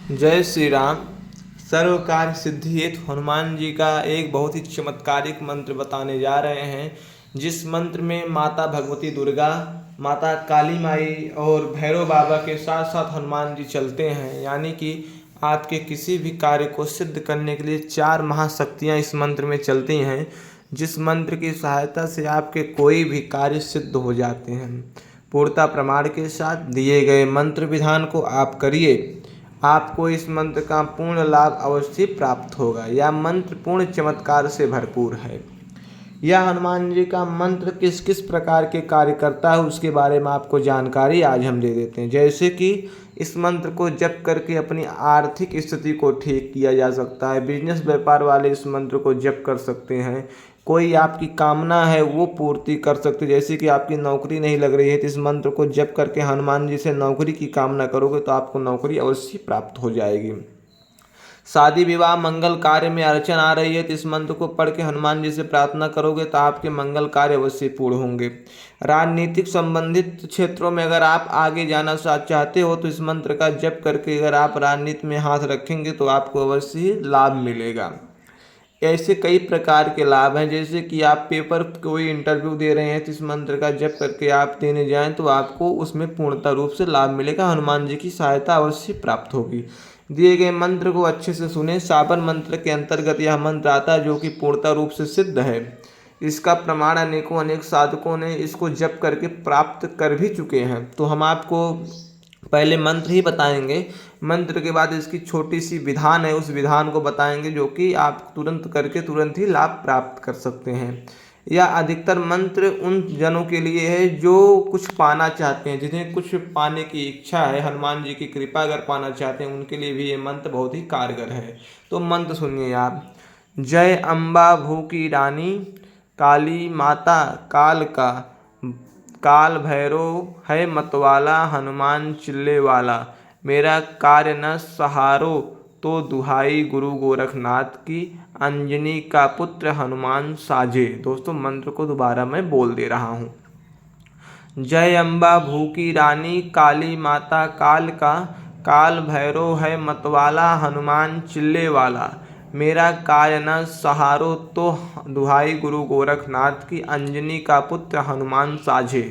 जय श्री राम। सर्व कार्य सिद्धि हेतु हनुमान जी का एक बहुत ही चमत्कारिक मंत्र बताने जा रहे हैं, जिस मंत्र में माता भगवती दुर्गा, माता काली माई और भैरव बाबा के साथ साथ हनुमान जी चलते हैं। यानी कि आपके किसी भी कार्य को सिद्ध करने के लिए चार महाशक्तियाँ इस मंत्र में चलती हैं, जिस मंत्र की सहायता से आपके कोई भी कार्य सिद्ध हो जाते हैं। पूर्णता प्रमाण के साथ दिए गए मंत्र विधान को आप करिए, आपको इस मंत्र का पूर्ण लाभ अवश्य प्राप्त होगा। यह मंत्र पूर्ण चमत्कार से भरपूर है। यह हनुमान जी का मंत्र किस किस प्रकार के कार्य करता है उसके बारे में आपको जानकारी आज हम दे देते हैं। जैसे कि इस मंत्र को जप करके अपनी आर्थिक स्थिति को ठीक किया जा सकता है। बिजनेस व्यापार वाले इस मंत्र को जप कर सकते हैं। कोई आपकी कामना है वो पूर्ति कर सकते, जैसे कि आपकी नौकरी नहीं लग रही है तो इस मंत्र को जप करके हनुमान जी से नौकरी की कामना करोगे तो आपको नौकरी अवश्य प्राप्त हो जाएगी। शादी विवाह मंगल कार्य में अड़चन आ रही है तो इस मंत्र को पढ़ के हनुमान जी से प्रार्थना करोगे तो आपके मंगल कार्य अवश्य पूर्ण होंगे। राजनीतिक संबंधित क्षेत्रों में अगर आप आगे जाना चाहते हो तो इस मंत्र का जप करके अगर आप राजनीति में हाथ रखेंगे तो आपको अवश्य ही लाभ मिलेगा। ऐसे कई प्रकार के लाभ हैं, जैसे कि आप पेपर कोई इंटरव्यू दे रहे हैं तो इस मंत्र का जप करके आप देने जाएं तो आपको उसमें पूर्णतः रूप से लाभ मिलेगा। हनुमान जी की सहायता अवश्य प्राप्त होगी। दिए गए मंत्र को अच्छे से सुने। सावन मंत्र के अंतर्गत यह मंत्र आता है जो कि पूर्णतः रूप से सिद्ध है। इसका प्रमाण अनेकों अनेक साधकों ने इसको जप करके प्राप्त कर भी चुके हैं। तो हम आपको पहले मंत्र ही बताएंगे, मंत्र के बाद इसकी छोटी सी विधान है उस विधान को बताएंगे जो कि आप तुरंत करके तुरंत ही लाभ प्राप्त कर सकते हैं। यह अधिकतर मंत्र उन जनों के लिए है जो कुछ पाना चाहते हैं, जिन्हें कुछ पाने की इच्छा है, हनुमान जी की कृपा अगर पाना चाहते हैं उनके लिए भी ये मंत्र बहुत ही कारगर है। तो मंत्र सुनिए आप। जय अम्बा भू की रानी, काली माता काल का, काल भैरव है मतवाला, हनुमान चिल्ले वाला, मेरा कार्य न सहारो तो दुहाई गुरु गोरखनाथ की, अंजनी का पुत्र हनुमान साजे। दोस्तों मंत्र को दोबारा मैं बोल दे रहा हूँ। जय अम्बा भू की रानी, काली माता काल का, काल भैरव है मतवाला, हनुमान चिल्ले वाला, मेरा कार्य न सहारो तो दुहाई गुरु गोरखनाथ की, अंजनी का पुत्र हनुमान साझे।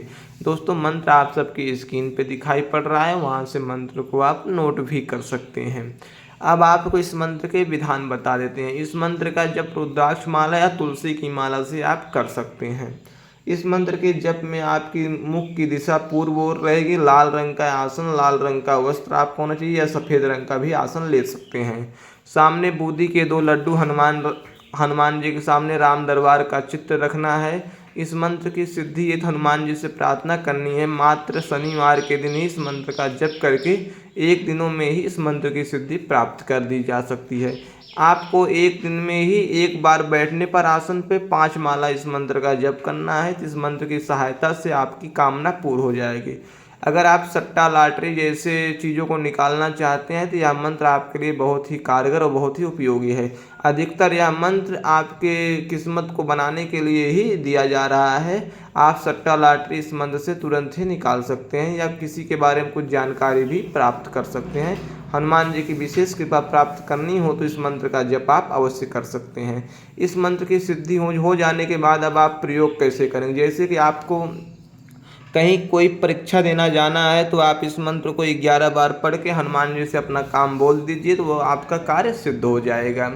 दोस्तों मंत्र आप सबकी स्क्रीन पे दिखाई पड़ रहा है, वहाँ से मंत्र को आप नोट भी कर सकते हैं। अब आपको इस मंत्र के विधान बता देते हैं। इस मंत्र का जप रुद्राक्ष माला या तुलसी की माला से आप कर सकते हैं। इस मंत्र के जप में आपकी मुख की दिशा पूर्व ओर रहेगी। लाल रंग का आसन, लाल रंग का वस्त्र आपको होना चाहिए या सफ़ेद रंग का भी आसन ले सकते हैं। सामने बूंदी के 2 लड्डू हनुमान जी के सामने राम दरबार का चित्र रखना है। इस मंत्र की सिद्धि हेतु हनुमान जी से प्रार्थना करनी है। मात्र शनिवार के दिन ही इस मंत्र का जप करके 1 दिनों में ही इस मंत्र की सिद्धि प्राप्त कर दी जा सकती है। आपको 1 दिन में ही 1 बार बैठने पर आसन पे 5 माला इस मंत्र का जप करना है। तो इस मंत्र की सहायता से आपकी कामना पूर्ण हो जाएगी। अगर आप सट्टा लॉटरी जैसे चीज़ों को निकालना चाहते हैं तो यह मंत्र आपके लिए बहुत ही कारगर और बहुत ही उपयोगी है। अधिकतर यह मंत्र आपके किस्मत को बनाने के लिए ही दिया जा रहा है। आप सट्टा लॉटरी इस मंत्र से तुरंत ही निकाल सकते हैं या किसी के बारे में कुछ जानकारी भी प्राप्त कर सकते हैं। हनुमान जी की विशेष कृपा प्राप्त करनी हो तो इस मंत्र का जप आप अवश्य कर सकते हैं। इस मंत्र की सिद्धि हो जाने के बाद अब आप प्रयोग कैसे करेंगे, जैसे कि आपको कहीं कोई परीक्षा देना जाना है तो आप इस मंत्र को 11 बार पढ़ के हनुमान जी से अपना काम बोल दीजिए तो वो आपका कार्य सिद्ध हो जाएगा।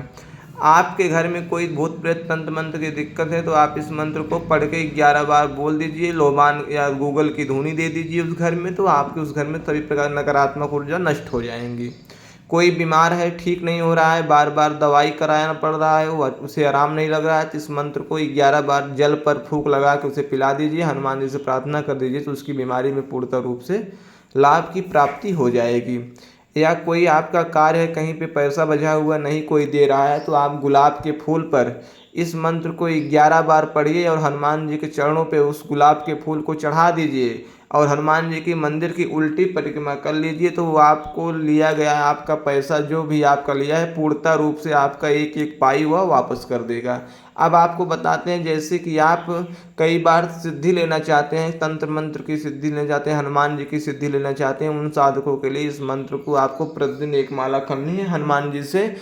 आपके घर में कोई भूत प्रेत तंत्र मंत्र की दिक्कत है तो आप इस मंत्र को पढ़ के 11 बार बोल दीजिए, लोबान या गूगल की धुनी दे दीजिए उस घर में, तो आपके उस घर में सभी प्रकार नकारात्मक ऊर्जा नष्ट हो जाएंगी। कोई बीमार है, ठीक नहीं हो रहा है, बार बार दवाई कराना पड़ रहा है, उसे आराम नहीं लग रहा है, तो इस मंत्र को 11 बार जल पर फूंक लगा के उसे पिला दीजिए, हनुमान जी से प्रार्थना कर दीजिए तो उसकी बीमारी में पूर्णतः रूप से लाभ की प्राप्ति हो जाएगी। या कोई आपका कार्य है, कहीं पे पैसा बचा हुआ नहीं कोई दे रहा है, तो आप गुलाब के फूल पर इस मंत्र को 11 बार पढ़िए और हनुमान जी के चरणों पे उस गुलाब के फूल को चढ़ा दीजिए और हनुमान जी की मंदिर की उल्टी परिक्रमा कर लीजिए। तो वो आपको लिया गया आपका पैसा जो भी आपका लिया है पूर्णतः रूप से आपका एक एक पाई हुआ वापस कर देगा। अब आपको बताते हैं, जैसे कि आप कई बार सिद्धि लेना चाहते हैं, तंत्र मंत्र की सिद्धि लेना चाहते हैं, हनुमान जी की सिद्धि लेना चाहते हैं, उन साधकों के लिए इस मंत्र को आपको प्रतिदिन एक माला करनी है, हनुमान जी से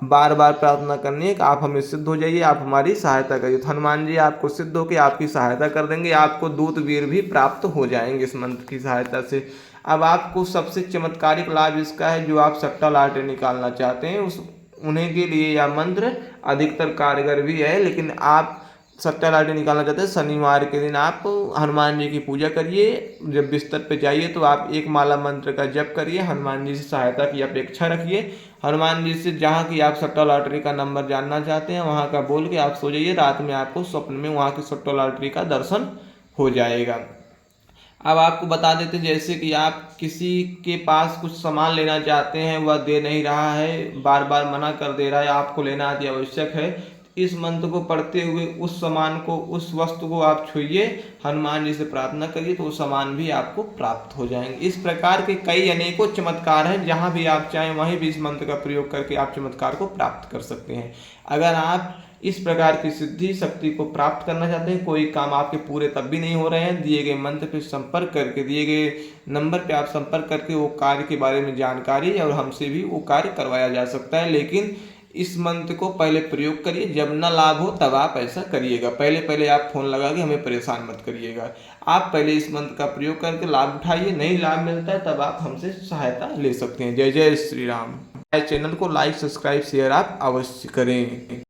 बार बार प्रार्थना करनी है कि आप हमें सिद्ध हो जाइए, आप हमारी सहायता करिए। तो हनुमान जी आपको सिद्ध होकर आपकी सहायता कर देंगे, आपको दूत वीर भी प्राप्त हो जाएंगे इस मंत्र की सहायता से। अब आपको सबसे चमत्कारिक लाभ इसका है, जो आप सट्टा लॉटरी निकालना चाहते हैं उस उन्हीं के लिए यह मंत्र अधिकतर कारगर भी है। लेकिन आप सट्टा लॉटरी निकालना चाहते हैं, शनिवार के दिन आप हनुमान जी की पूजा करिए, जब बिस्तर पे जाइए तो आप एक माला मंत्र का जप करिए, हनुमान जी से सहायता की अपेक्षा रखिए, हनुमान जी से जहाँ की आप सट्टा लॉटरी का नंबर जानना चाहते हैं वहाँ का बोल के आप सो जाइए, रात में आपको स्वप्न में वहाँ की सट्टा लॉटरी का दर्शन हो जाएगा। अब आपको बता देते हैं, जैसे कि आप किसी के पास कुछ सामान लेना चाहते हैं, वह दे नहीं रहा है, बार बार मना कर दे रहा है, आपको लेना अति आवश्यक है, इस मंत्र को पढ़ते हुए उस सामान को, उस वस्तु को आप छुइए, हनुमान जी से प्रार्थना करिए, तो वो सामान भी आपको प्राप्त हो जाएंगे। इस प्रकार के कई अनेकों चमत्कार हैं, जहाँ भी आप चाहें वहीं भी इस मंत्र का प्रयोग करके आप चमत्कार को प्राप्त कर सकते हैं। अगर आप इस प्रकार की सिद्धि शक्ति को प्राप्त करना चाहते हैं, कोई काम आपके पूरे तब भी नहीं हो रहे हैं, दिए गए मंत्र पे संपर्क करके, दिए गए नंबर पे आप संपर्क करके वो कार्य के बारे में जानकारी और हमसे भी वो कार्य करवाया जा सकता है। लेकिन इस मंत्र को पहले प्रयोग करिए, जब ना लाभ हो तब आप ऐसा करिएगा। पहले आप फोन लगा के हमें परेशान मत करिएगा। आप पहले इस मंत्र का प्रयोग करके लाभ उठाइए, नहीं लाभ मिलता है तब आप हमसे सहायता ले सकते हैं। जय जय श्री राम। चैनल को लाइक, सब्सक्राइब, शेयर आप अवश्य करें।